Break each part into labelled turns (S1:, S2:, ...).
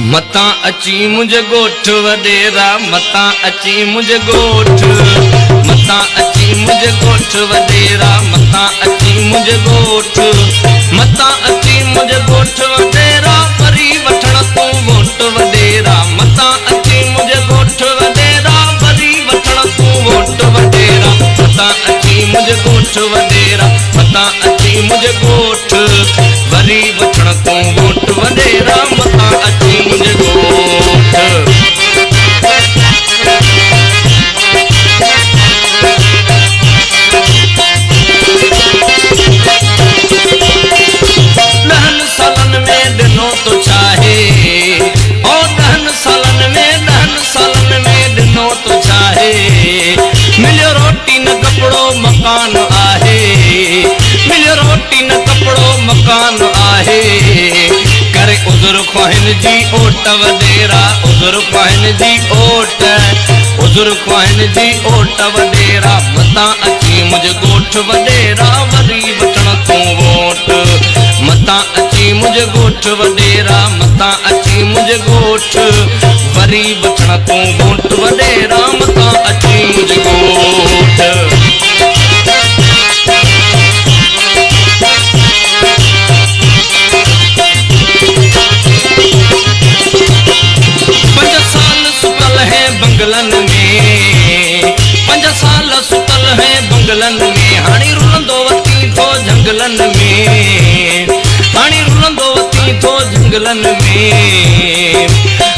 S1: मता अची मुझे गोठ वडेरा, मता अची मुझे गोठ, मता अची मुझे गोठ वडेरा, मता अची मुझे गोठ, मता अची मुझे गोठ वडेरा, वरी वठण तू वोट वडेरा, मता अची मुझे गोठ वडेरा, वरी वठण तू वोट वडेरा, मता अची मुझे गोठ वडेरा, मता अची मुझे गोठ, वरी वठण तू वोट वडेरा, मता अची मुझे गोठ। दहन सालन में दिनों तो चाहे, ओ दहन सालन में दिनों तो चाहे, मिलियो रोटी न कपड़ो मकान आहे, मिलियो रोटी न कपड़ो मकान आहे, करे उज़ुर ख्वाहिन जी ओट वडेरा, उज़ुर ख्वाहिन जी ओट, उज़ुर ख्वाहिन जी ओट वडेरा, मता अची मुझे गोठ वडेरा, वरी वठण तू वोट, मता अची मुझे गोठ वडेरा, मता अची मुझे गोठ, वरी वठण तू वोट वडेरा, मता अची मुझे गोठ। बंगलन में 5 साल सुतल है बंगलन में, हाणी रुलंदो वती थो जंगलन में, हाणी रुलंदो वती थो जंगलन में,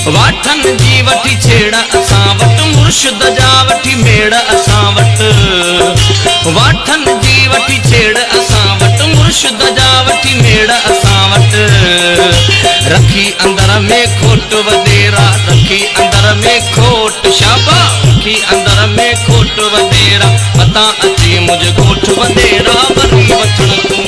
S1: वाठन जी वठी छेड़ असां वट, मुर्शिद जा वठी मेड़ असां वट, वाठन जी वठी छेड़ असां वट, मुर्शिद जा वठी मेड़ असां वट, रखी अंदर में खोट वडेरा, रखी अंदर में खोट, शाबा रखी अंदर में खोट वडेरा, मता अची मुझे गोठ वडेरा, वरी वठण तू